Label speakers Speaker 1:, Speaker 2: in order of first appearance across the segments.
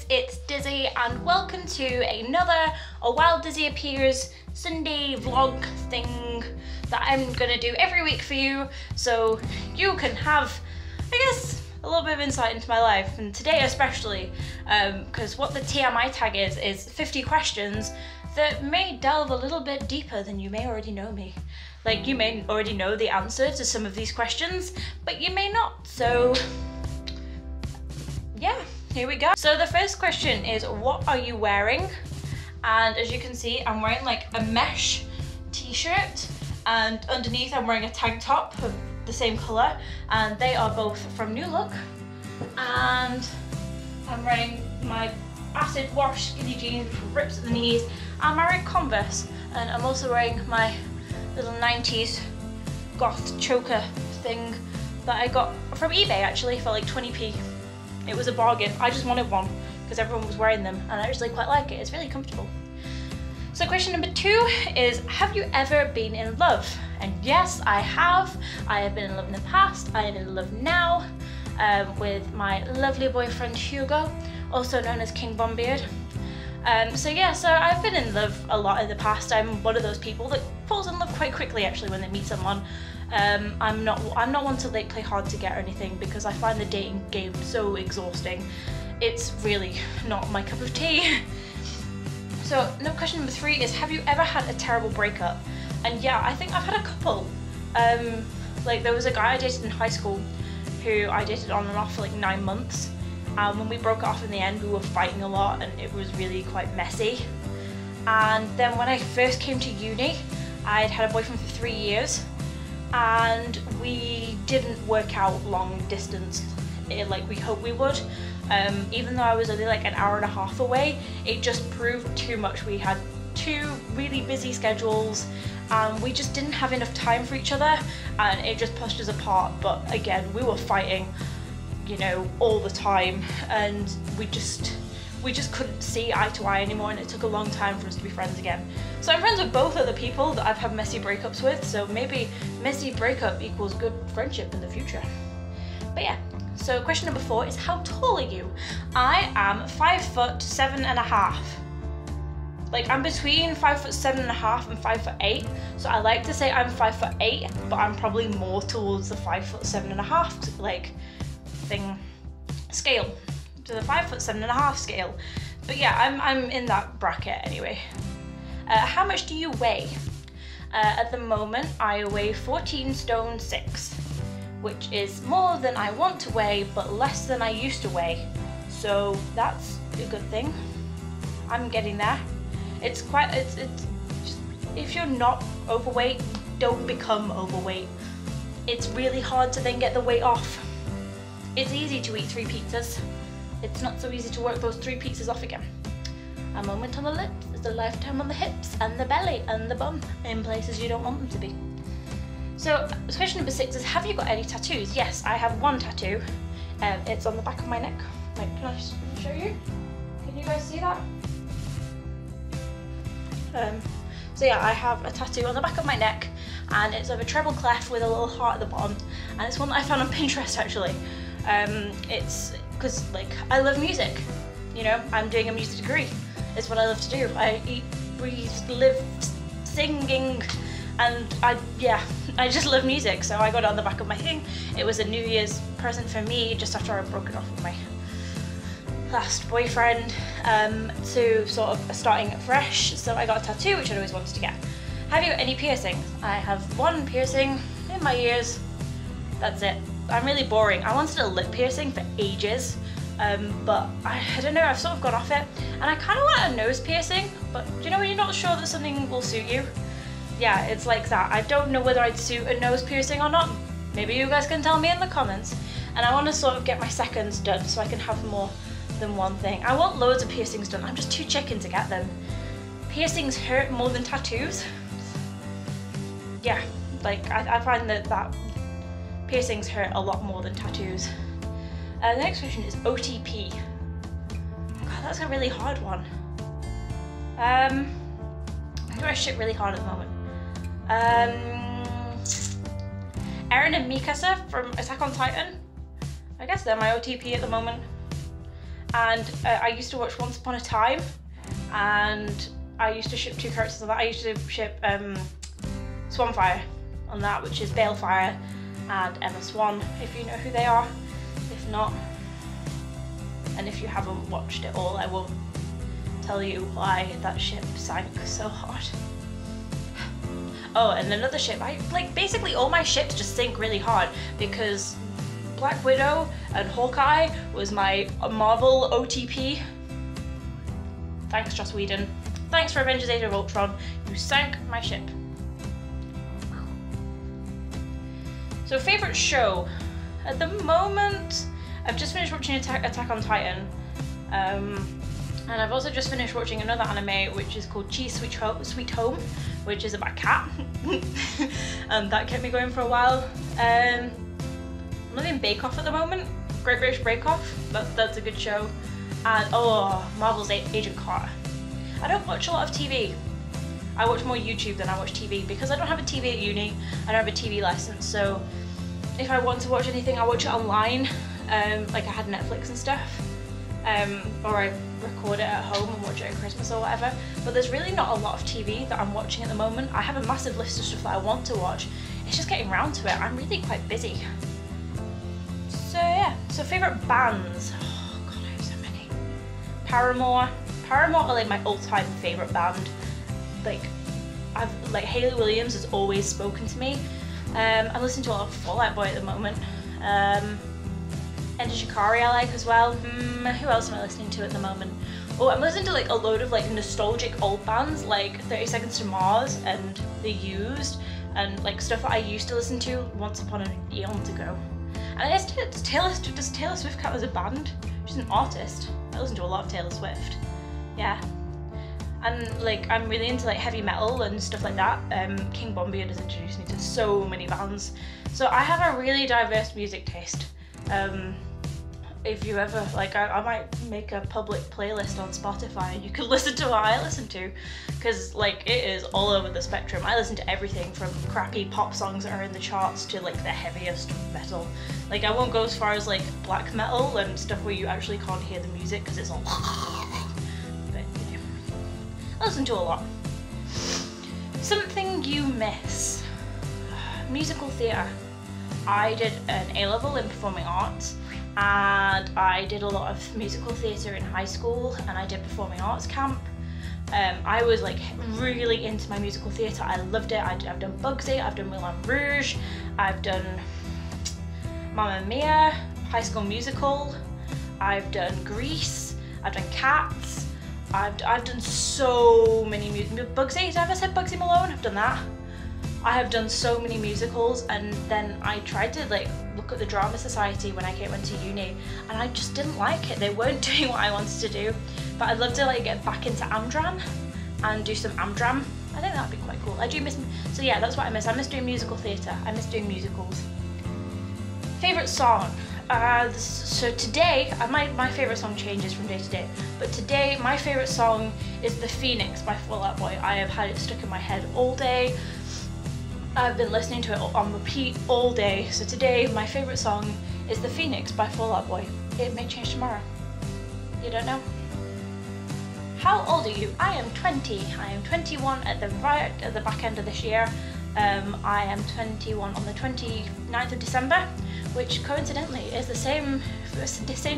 Speaker 1: guys, it's Dizzy and welcome to another A While Dizzy Appears Sunday vlog thing that I'm gonna do every week for you so you can have, I guess, a little bit of insight into my life, and today especially because what the TMI tag is 50 questions that may delve a little bit deeper than you may already know me. Like, you may already know the answer to some of these questions, but you may not, so yeah, here we go. So the first question is, what are you wearing? And as you can see, I'm wearing like a mesh t-shirt, and underneath I'm wearing a tank top of the same color, and they are both from New Look. And I'm wearing my acid wash skinny jeans which rips at the knees. I'm wearing Converse, and I'm also wearing my little 90s goth choker thing that I got from eBay actually for like 20p. It was a bargain. I just wanted one because everyone was wearing them and I actually quite like it. It's really comfortable. So question number 2 is, have you ever been in love? And yes, I have. I have been in love in the past. I am in love now with my lovely boyfriend Hugo, also known as King Bombeard. So I've been in love a lot in the past. I'm one of those people that falls in love quite quickly actually when they meet someone. I'm not one to like play hard to get or anything because I find the dating game so exhausting. It's really not my cup of tea. So question number 3 is, have you ever had a terrible breakup? And yeah, I think I've had a couple. Like, there was a guy I dated in high school who I dated on and off for like 9 months. When we broke it off in the end, we were fighting a lot and it was really quite messy. And then when I first came to uni, I'd had a boyfriend for 3 years and we didn't work out long distance like we hoped we would. Even though I was only like an hour and a half away, it just proved too much. We had 2 really busy schedules and we just didn't have enough time for each other, and it just pushed us apart. But again, we were fighting, you know, all the time, and we just couldn't see eye to eye anymore, and it took a long time for us to be friends again. So I'm friends with both of the people that I've had messy breakups with, so maybe messy breakup equals good friendship in the future. But yeah, so question number 4 is, how tall are you? I am 5'7.5". Like, I'm between 5'7.5" and 5'8", so I like to say I'm 5'8", but I'm probably more towards the 5'7.5" like thing scale, to the 5'7.5" scale. But yeah, I'm in that bracket anyway. How much do you weigh? At the moment, I weigh 14 stone 6, which is more than I want to weigh, but less than I used to weigh. So that's a good thing. I'm getting there. It's just, if you're not overweight, don't become overweight. It's really hard to then get the weight off. It's easy to eat 3 pizzas. It's not so easy to work those 3 pizzas off again. A moment on the lips is a lifetime on the hips and the belly and the bum, in places you don't want them to be. So question number 6 is, have you got any tattoos? Yes, I have 1 tattoo. It's on the back of my neck. Wait, can I show you? Can you guys see that? So yeah, I have a tattoo on the back of my neck, and it's of a treble clef with a little heart at the bottom, and it's one that I found on Pinterest actually. It's because, like, I love music, you know, I'm doing a music degree. It's what I love to do. I eat, breathe, live singing, and I just love music, so I got it on the back of my thing. It was a New Year's present for me just after I broke it off with my last boyfriend, to sort of starting fresh, so I got a tattoo which I'd always wanted to get. Have you got any piercings? I have 1 piercing in my ears. That's it. I'm really boring. I wanted a lip piercing for ages, but I don't know, I've sort of got off it. And I kind of want a nose piercing, but you know when you're not sure that something will suit you? Yeah, it's like that. I don't know whether I'd suit a nose piercing or not. Maybe you guys can tell me in the comments. And I want to sort of get my seconds done so I can have more than 1 thing. I want loads of piercings done. I'm just too chicken to get them. Piercings hurt more than tattoos. Yeah, like I find that piercings hurt a lot more than tattoos. The next question is OTP. God, that's a really hard one. I do my shit really hard at the moment. Eren and Mikasa from Attack on Titan. I guess they're my OTP at the moment. and I used to watch Once Upon a Time, and I used to ship 2 characters on that. I used to ship Swanfire on that, which is Balefire and Emma Swan, if you know who they are. If not, and if you haven't watched it all, I won't tell you why that ship sank so hard. Oh, and another ship, basically all my ships just sink really hard because Black Widow and Hawkeye was my Marvel OTP. Thanks, Joss Whedon. Thanks for Avengers Age of Ultron. You sank my ship. So favourite show? At the moment, I've just finished watching Attack on Titan. And I've also just finished watching another anime which is called Cheese Sweet Home, which is about a cat. And that kept me going for a while. I'm loving Bake Off at the moment. Great British Bake Off, that's a good show. And oh, Marvel's Agent Carter. I don't watch a lot of TV. I watch more YouTube than I watch TV because I don't have a TV at uni. I don't have a TV license, so if I want to watch anything, I watch it online. Like I had Netflix and stuff. Or I record it at home and watch it at Christmas or whatever. But there's really not a lot of TV that I'm watching at the moment. I have a massive list of stuff that I want to watch. It's just getting around to it. I'm really quite busy. So yeah, so favourite bands. Oh god, I have so many. Paramore are like my all-time favourite band. Like Hayley Williams has always spoken to me. I'm listening to a lot of Fall Out Boy at the moment. Enter Shikari I like as well. Who else am I listening to at the moment? Oh, I'm listening to like a load of like nostalgic old bands like 30 Seconds to Mars and The Used and like stuff that I used to listen to once upon an eon ago. And I guess does Taylor Swift count as a band? She's an artist. I listen to a lot of Taylor Swift. Yeah. And like I'm really into like heavy metal and stuff like that. King Bombian has introduced me to so many bands. So I have a really diverse music taste. If you ever, like I might make a public playlist on Spotify and you can listen to what I listen to, because like it is all over the spectrum. I listen to everything from crappy pop songs that are in the charts to like the heaviest metal. Like I won't go as far as like black metal and stuff where you actually can't hear the music because it's all but you know, I listen to a lot. Something you miss. Musical theatre. I did an A-level in performing arts and I did a lot of musical theatre in high school and I did performing arts camp. I was like really into my musical theatre. I loved it. I've done Bugsy, I've done Moulin Rouge, I've done Mamma Mia, High School Musical, I've done Grease, I've done Cats, I've done so many Bugsy. Did I ever said Bugsy Malone? I've done that. I have done so many musicals, and then I tried to like look at the Drama Society when I went to uni, and I just didn't like it. They weren't doing what I wanted to do, but I'd love to like get back into Amdram and do some Amdram. I think that'd be quite cool. I do miss, so yeah, that's what I miss. I miss doing musical theatre. I miss doing musicals. Favourite song? So today, my favourite song changes from day to day, but today my favourite song is The Phoenix by Fall Out Boy. I have had it stuck in my head all day. I've been listening to it on repeat all day, so today my favourite song is The Phoenix by Fall Out Boy. It may change tomorrow. You don't know? How old are you? I am 20. I am 21 at the back end of this year. I am 21 on the 29th of December, which coincidentally is the same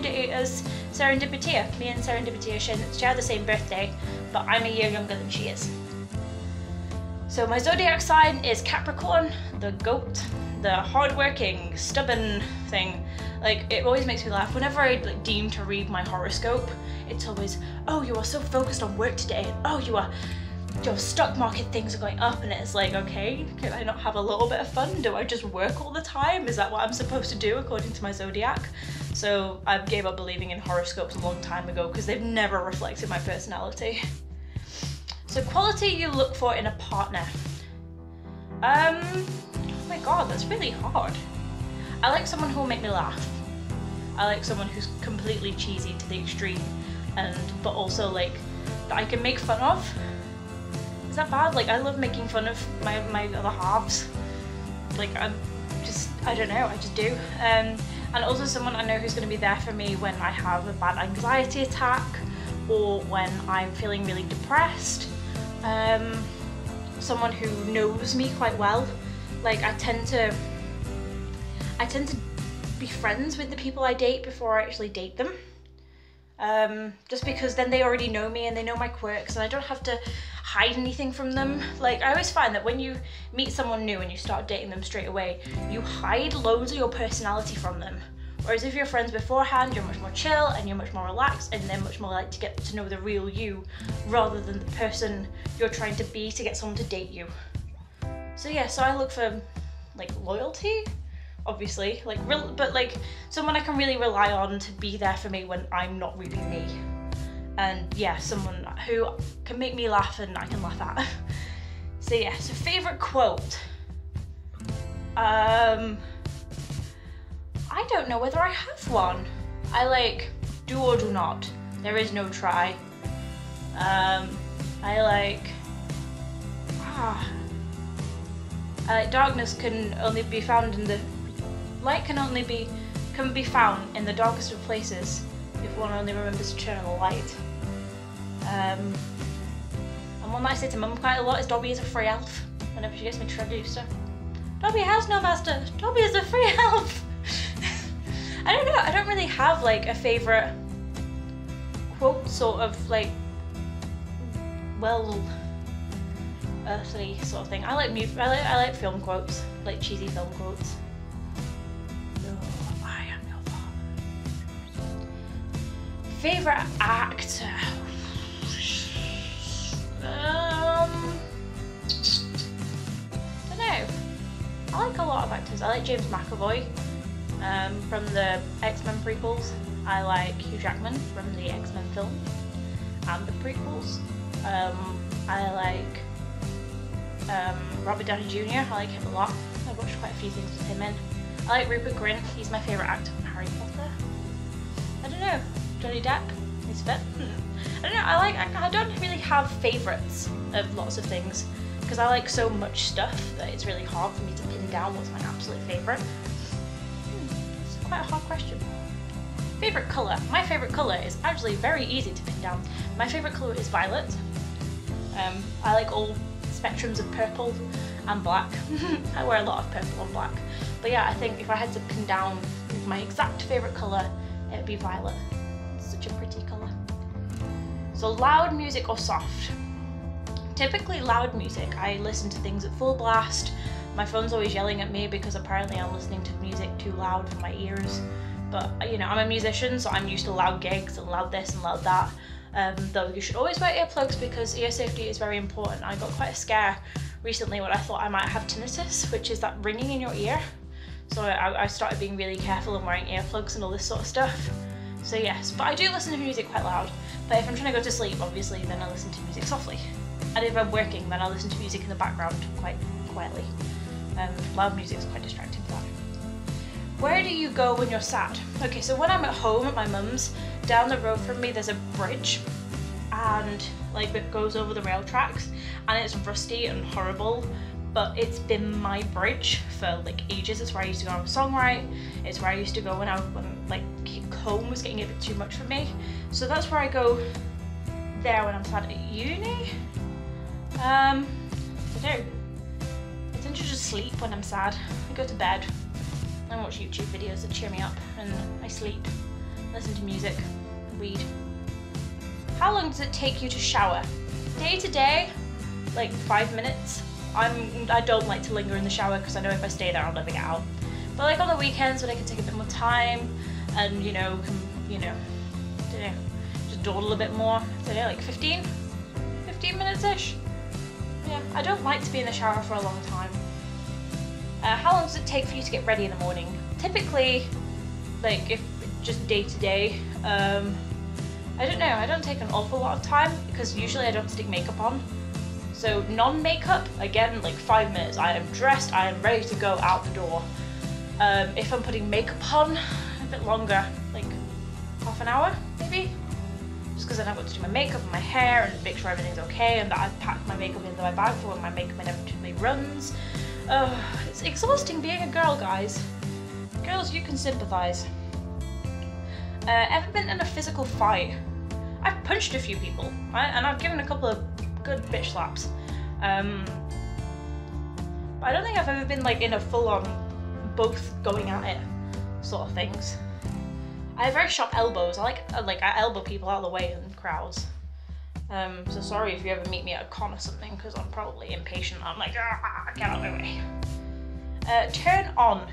Speaker 1: day as Serendipitia. Me and Serendipitia share the same birthday, but I'm a year younger than she is. So my zodiac sign is Capricorn, the goat, the hardworking, stubborn thing. Like, it always makes me laugh. Whenever I like deem to read my horoscope, it's always, oh, you are so focused on work today, and oh, your stock market things are going up, and it's like, okay, can I not have a little bit of fun? Do I just work all the time? Is that what I'm supposed to do according to my zodiac? So I gave up believing in horoscopes a long time ago because they've never reflected my personality. So quality you look for in a partner. Oh my god, that's really hard. I like someone who will make me laugh. I like someone who's completely cheesy to the extreme, but also like that I can make fun of. Is that bad? Like, I love making fun of my other halves. Like, I don't know, I just do. and also someone I know who's going to be there for me when I have a bad anxiety attack or when I'm feeling really depressed. Someone who knows me quite well. Like I tend to be friends with the people I date before I actually date them. Just because then they already know me and they know my quirks and I don't have to hide anything from them. Like I always find that when you meet someone new and you start dating them straight away, you hide loads of your personality from them. Whereas if you're friends beforehand, you're much more chill and you're much more relaxed and they're much more like to get to know the real you rather than the person you're trying to be to get someone to date you. So yeah, so I look for like loyalty, obviously, like but like someone I can really rely on to be there for me when I'm not really me. And yeah, someone who can make me laugh and I can laugh at. So yeah, so favourite quote. I don't know whether I have one. I like do or do not. There is no try. I like darkness can only be found in the light can be found in the darkest of places if one only remembers to turn on the light. And one that I say to Mum quite a lot is Dobby is a free elf whenever she gets me to try to do stuff. Dobby has no master. Dobby is a free elf. I don't know, I don't really have like a favourite quote sort of like, well, earthly sort of thing. I like film quotes, like cheesy film quotes. No, I am your father. Favourite actor? Don't know. I like a lot of actors. I like James McAvoy. From the X-Men prequels. I like Hugh Jackman from the X-Men film and the prequels. I like Robert Downey Jr. I like him a lot. I've watched quite a few things with him in. I like Rupert Grint. He's my favourite actor from Harry Potter. I don't know. Johnny Depp. He's fit. I don't know. I don't really have favourites of lots of things because I like so much stuff that it's really hard for me to pin down what's my absolute favourite. Quite a hard question. Favourite colour? My favourite colour is actually very easy to pin down. My favourite colour is violet. I like all spectrums of purple and black. I wear a lot of purple and black. But yeah, I think if I had to pin down my exact favourite colour, it would be violet. It's such a pretty colour. So loud music or soft? Typically loud music. I listen to things at full blast. My phone's always yelling at me because apparently I'm listening to music too loud for my ears. But you know, I'm a musician, so I'm used to loud gigs and loud this and loud that. Though you should always wear earplugs because ear safety is very important. I got quite a scare recently when I thought I might have tinnitus, which is that ringing in your ear. So I started being really careful and wearing earplugs and all this sort of stuff. So yes, but I do listen to music quite loud. But if I'm trying to go to sleep, obviously, then I listen to music softly. And if I'm working, then I listen to music in the background quite quietly. Loud music is quite distracting for that. Where do you go when you're sad? Okay, so when I'm at home at my mum's, down the road from me there's a bridge and like it goes over the rail tracks and it's rusty and horrible, but it's been my bridge for like ages. It's where I used to go on songwrite. It's where I used to go when like home was getting a bit too much for me. So that's where I go there when I'm sad. At uni? I don't know. I tend to just sleep when I'm sad. I go to bed and watch YouTube videos that cheer me up and I sleep, listen to music, read. How long does it take you to shower? Day to day, like 5 minutes. I don't like to linger in the shower because I know if I stay there I'll never get out. But like on the weekends when I can take a bit more time and I don't know, just dawdle a bit more. So yeah, like 15 minutes-ish. Yeah, I don't like to be in the shower for a long time. How long does it take for you to get ready in the morning? Typically, like if just day to day, I don't know, I don't take an awful lot of time because usually I don't stick makeup on. So non-makeup, again, like 5 minutes. I am dressed, I am ready to go out the door. If I'm putting makeup on, a bit longer, like half an hour maybe. Just because then I've got to do my makeup and my hair and make sure everything's okay and that I've packed my makeup into my bag for when my makeup inevitably runs. It's exhausting being a girl, guys. Girls, you can sympathise. Ever been in a physical fight? I've punched a few people, right? And I've given a couple of good bitch slaps. But I don't think I've ever been like in a full-on both going at it sort of things. I have very sharp elbows. I elbow people out of the way in crowds. So sorry if you ever meet me at a con or something, because I'm probably impatient. I'm like, get out of my way. Turn on.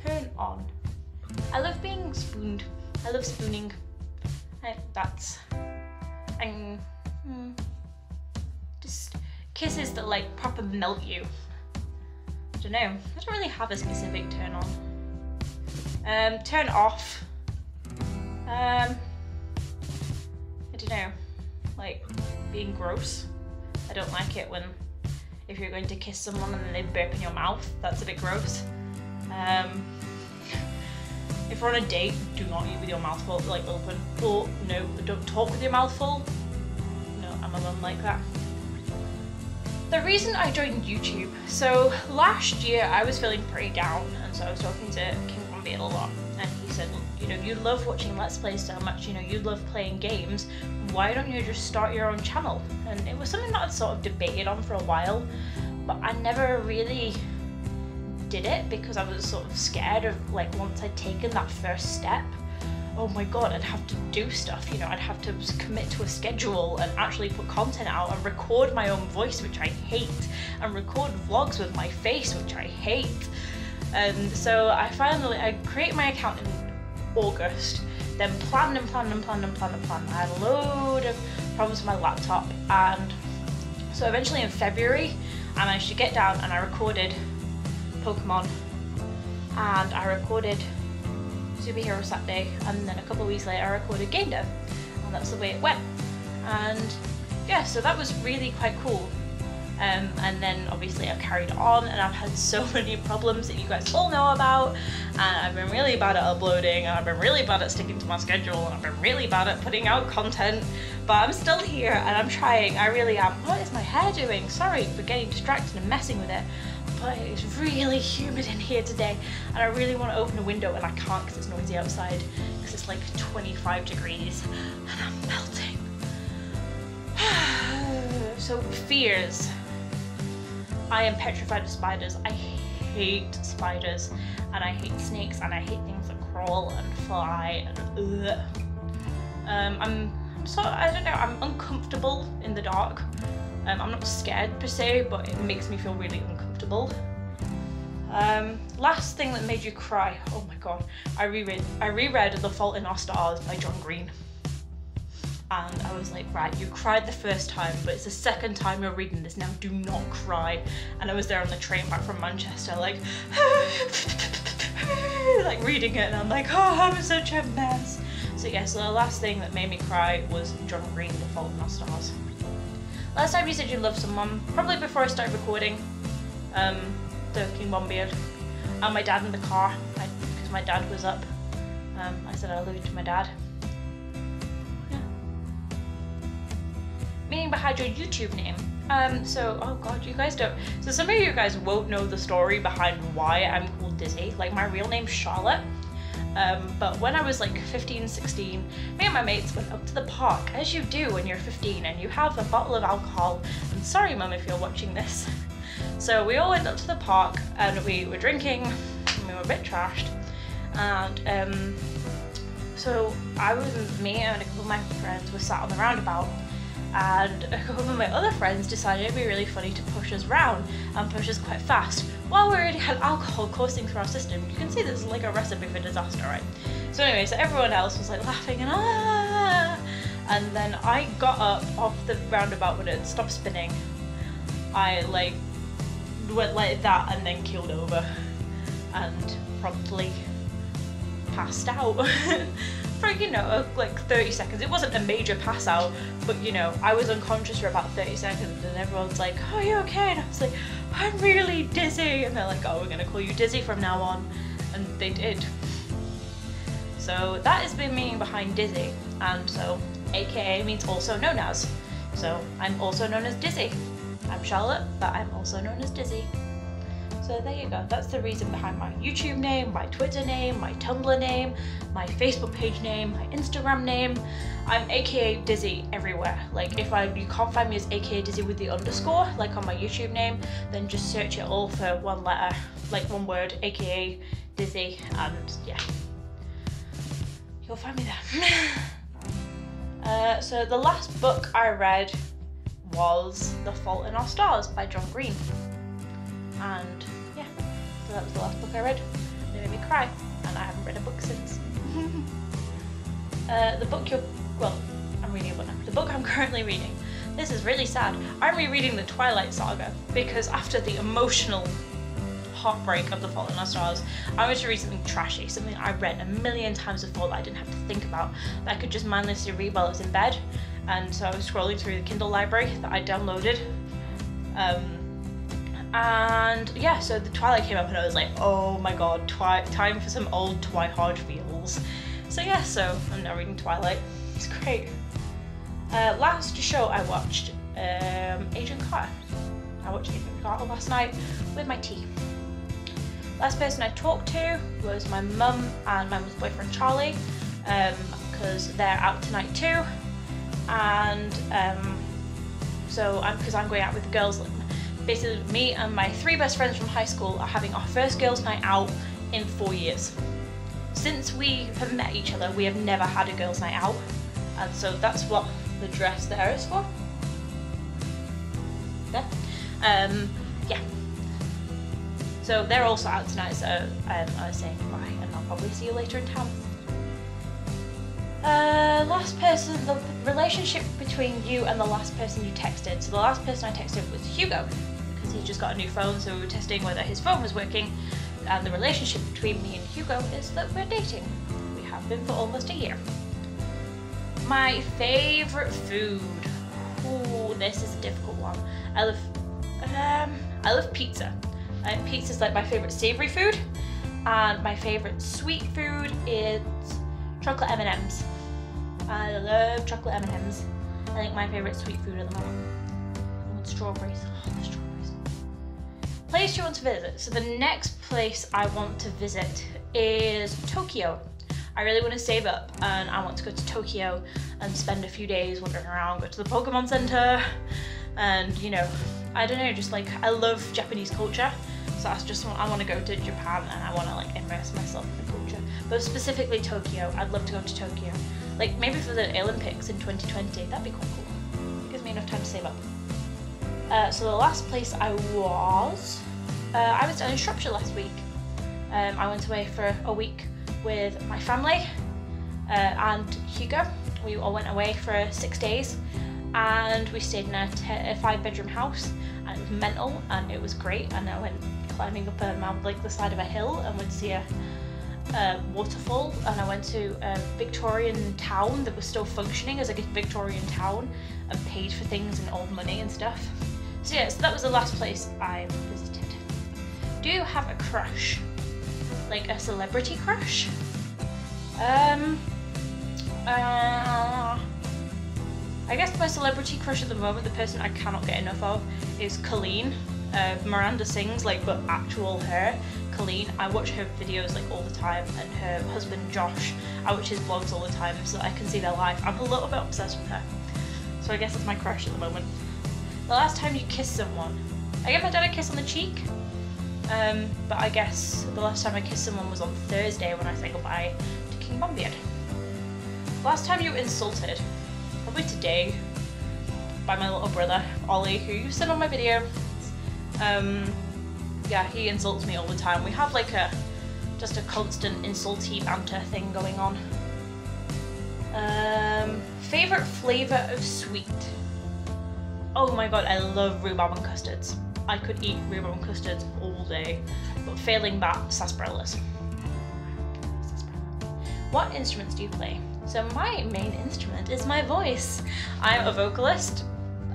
Speaker 1: Turn on. I love being spooned. I love spooning. Just kisses that like proper melt you. I don't know. I don't really have a specific turn on. Turn off. I don't know. Like being gross. I don't like it when if you're going to kiss someone and then they burp in your mouth. That's a bit gross. If we're on a date, do not eat with your mouth full, like open. Or no, don't talk with your mouth full. No, I'm a mum like that. The reason I joined YouTube, so last year I was feeling pretty down, and so I was talking to King Bombay a lot, and he said, you know, you love watching Let's Plays so much, you know, you love playing games, why don't you just start your own channel? And it was something that I'd sort of debated on for a while, but I never really did it because I was sort of scared of like once I'd taken that first step, oh my god, I'd have to do stuff, you know, I'd have to commit to a schedule and actually put content out and record my own voice, which I hate, and record vlogs with my face, which I hate. And so I created my account in August, then planned. I had a load of problems with my laptop, and so eventually in February I managed to get down and I recorded Pokemon, and I recorded Superhero Saturday, and then a couple of weeks later I recorded Game Dev, and that's the way it went. And yeah, so that was really quite cool. And then obviously I've carried on, and I've had so many problems that you guys all know about, and I've been really bad at uploading, and I've been really bad at sticking to my schedule, and I've been really bad at putting out content, but I'm still here and I'm trying, I really am. What is my hair doing? Sorry for getting distracted and messing with it. But it's really humid in here today, and I really want to open a window, and I can't because it's noisy outside, because it's like 25 degrees and I'm melting. So fears. I am petrified of spiders. I hate spiders, and I hate snakes, and I hate things that crawl and fly, and ugh. I'm I don't know, I'm uncomfortable in the dark. I'm not scared per se, but it makes me feel really uncomfortable. Last thing that made you cry. Oh my god. I reread The Fault in Our Stars by John Green. And I was like, right, you cried the first time, but it's the second time you're reading this now, do not cry. And I was there on the train back from Manchester, like, like reading it, and I'm like, oh, I'm such a mess. So yeah, so the last thing that made me cry was John Green, The Fault in Our Stars. Last time you said you loved someone, probably before I started recording, the King Bombeard, and my dad in the car, because my dad was up. I said I love you to my dad. Yeah. Meaning behind your YouTube name. So, oh god, you guys don't. So some of you guys won't know the story behind why I'm called Dizzy. Like, my real name's Charlotte. But when I was like 15, 16, me and my mates went up to the park, as you do when you're 15 and you have a bottle of alcohol. I'm sorry mum if you're watching this. So we all went up to the park and we were drinking and we were a bit trashed. And so me and a couple of my friends were sat on the roundabout, and a couple of my other friends decided it'd be really funny to push us round and push us quite fast while we already had alcohol coursing through our system. You can see this is like a recipe for disaster, right? So anyway, so everyone else was like laughing and and then I got up off the roundabout when it stopped spinning. I like went like that and then keeled over and promptly passed out for, you know, like 30 seconds. It wasn't a major pass out, but you know, I was unconscious for about 30 seconds, and everyone's like, oh, are you okay? And I was like, I'm really dizzy. And they're like, oh, we're gonna call you Dizzy from now on. And they did. So that is the meaning behind Dizzy. And so AKA means also known as. So I'm also known as Dizzy. I'm Charlotte, but I'm also known as Dizzy. So there you go. That's the reason behind my YouTube name, my Twitter name, my Tumblr name, my Facebook page name, my Instagram name. I'm aka Dizzy everywhere. Like if you can't find me as aka Dizzy with the underscore, like on my YouTube name, then just search it all for one letter, like one word, aka Dizzy, and yeah, you'll find me there. So the last book I read was The Fault in Our Stars by John Green. And yeah, so that was the last book I read. It made me cry, and I haven't read a book since. I'm reading a book now. The book I'm currently reading. This is really sad. I'm rereading the Twilight Saga because after the emotional heartbreak of The Fault in Our Stars, I wanted to read something trashy, something I read a million times before that I didn't have to think about, that I could just mindlessly read while I was in bed. And so I was scrolling through the Kindle library that I downloaded. And yeah, so the Twilight came up and I was like, oh my god, time for some old Twihard feels. So yeah, so I'm now reading Twilight. It's great. Last show I watched, Agent Carter. I watched Agent Carter last night with my tea. Last person I talked to was my mum and my mum's boyfriend Charlie, because they're out tonight too. And because I'm going out with the girls, basically me and my 3 best friends from high school are having our first girls' night out in 4 years. Since we have met each other, we have never had a girls' night out, and so that's what the dress there is for. There. Yeah. So they're also out tonight, so I was saying bye, and I'll probably see you later in town. Last person, the relationship between you and the last person you texted. So the last person I texted was Hugo, because he just got a new phone, so we were testing whether his phone was working. And the relationship between me and Hugo is that we're dating. We have been for almost a year. My favourite food. Ooh, this is a difficult one. I love pizza. Pizza's like my favourite savoury food, and my favourite sweet food is chocolate M&Ms. I love chocolate M&Ms. I think my favourite sweet food at the moment. I want strawberries. Oh, the strawberries. Place you want to visit. So the next place I want to visit is Tokyo. I really want to save up, and I want to go to Tokyo and spend a few days wandering around, go to the Pokemon Center, and you know, I don't know, just like, I love Japanese culture. So I want to go to Japan, and I want to like immerse myself in the culture. But specifically Tokyo, I'd love to go to Tokyo. Like maybe for the Olympics in 2020, that'd be quite cool. It gives me enough time to save up. So the last place I was down in Shropshire last week. I went away for a week with my family and Hugo. We all went away for 6 days, and we stayed in a 5-bedroom house, and it was mental, and it was great. And I went climbing up a mountain, like the side of a hill, and went to see a waterfall, and I went to a Victorian town that was still functioning as like a Victorian town, and paid for things in old money and stuff. So yeah, so that was the last place I visited. Do you have a crush? Like a celebrity crush? I guess my celebrity crush at the moment, the person I cannot get enough of, is Colleen. Miranda Sings, like, but actual her, Colleen. I watch her videos like all the time, and her husband Josh, I watch his vlogs all the time so that I can see their life. I'm a little bit obsessed with her. So I guess that's my crush at the moment. The last time you kissed someone? I gave my dad a kiss on the cheek, but I guess the last time I kissed someone was on Thursday when I said goodbye to King Bombeard. Last time you were insulted? Probably today, by my little brother, Ollie, who you've seen on my video. Yeah, he insults me all the time. We have like just a constant insulty banter thing going on. Favourite flavour of sweet? Oh my god, I love rhubarb and custards. I could eat rhubarb and custards all day, but failing that, sarsaparillas. What instruments do you play? So my main instrument is my voice. I'm a vocalist,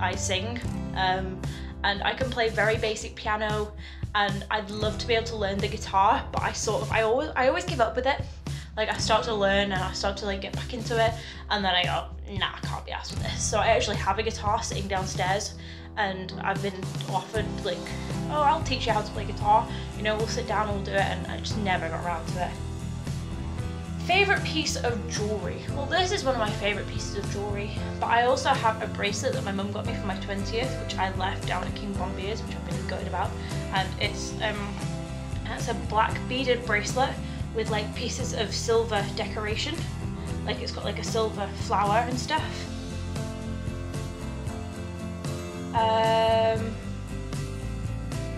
Speaker 1: I sing, and I can play very basic piano, and I'd love to be able to learn the guitar, but I always give up with it. Like I start to learn and I start to like get back into it, and then I go, nah, I can't be asked with this. So I actually have a guitar sitting downstairs, and I've been offered like, oh, I'll teach you how to play guitar, you know, we'll sit down and we'll do it, and I just never got around to it. Favourite piece of jewellery? Well, this is one of my favourite pieces of jewellery, but I also have a bracelet that my mum got me for my 20th, which I left down at King Bombier's, which I'm really gutted about, and it's a black beaded bracelet with like pieces of silver decoration, like it's got like a silver flower and stuff.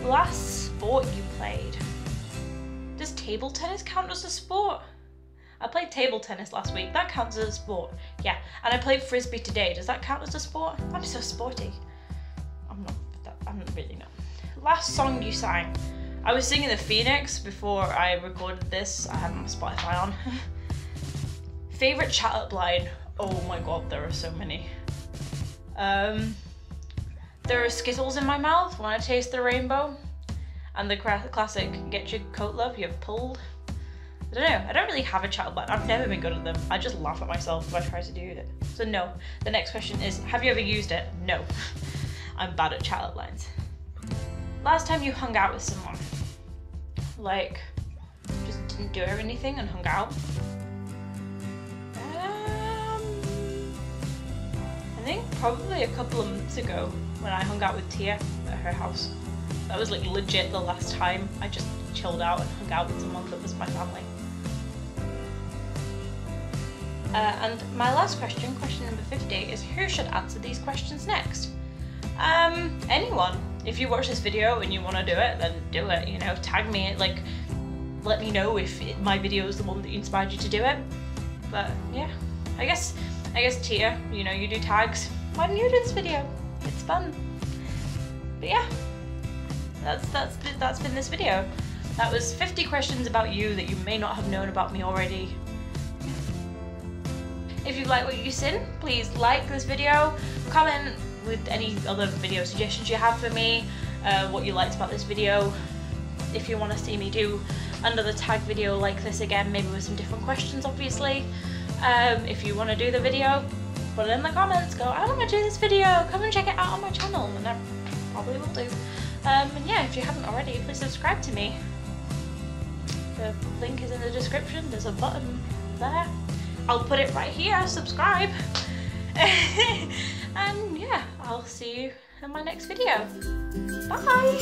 Speaker 1: Last sport you played? Does table tennis count as a sport? I played table tennis last week, that counts as a sport. Yeah, and I played frisbee today, does that count as a sport? I'm so sporty. I'm really not. Last song you sang? I was singing The Phoenix before I recorded this. I had my Spotify on. Favourite chat up line? Oh my god, there are so many. There are Skittles in my mouth when I taste the rainbow. And the classic, get your coat love, you're pulled. I don't know, I don't really have a chat up line. I've never been good at them. I just laugh at myself if I try to do it. So no. The next question is, have you ever used it? No. I'm bad at chat up lines. Last time you hung out with someone? Like, just didn't do anything and hung out? I think probably a couple of months ago when I hung out with Tia at her house. That was like legit the last time I just chilled out and hung out with someone that was my family. And my last question, question number 50, is who should answer these questions next? Anyone. If you watch this video and you want to do it, then do it, you know, tag me, like, let me know if my video is the one that inspired you to do it. But yeah, I guess Tia, you know, you do tags. Why don't you do this video? It's fun. But yeah, that's been this video. That was 50 questions about you that you may not have known about me already. If you like what you've seen, please like this video, comment with any other video suggestions you have for me, what you liked about this video. If you want to see me do another tag video like this again, maybe with some different questions obviously. If you want to do the video, put it in the comments, go, I want to do this video, come and check it out on my channel, and I probably will do. And yeah, if you haven't already, please subscribe to me. The link is in the description, there's a button there. I'll put it right here, subscribe. And yeah, I'll see you in my next video. Bye!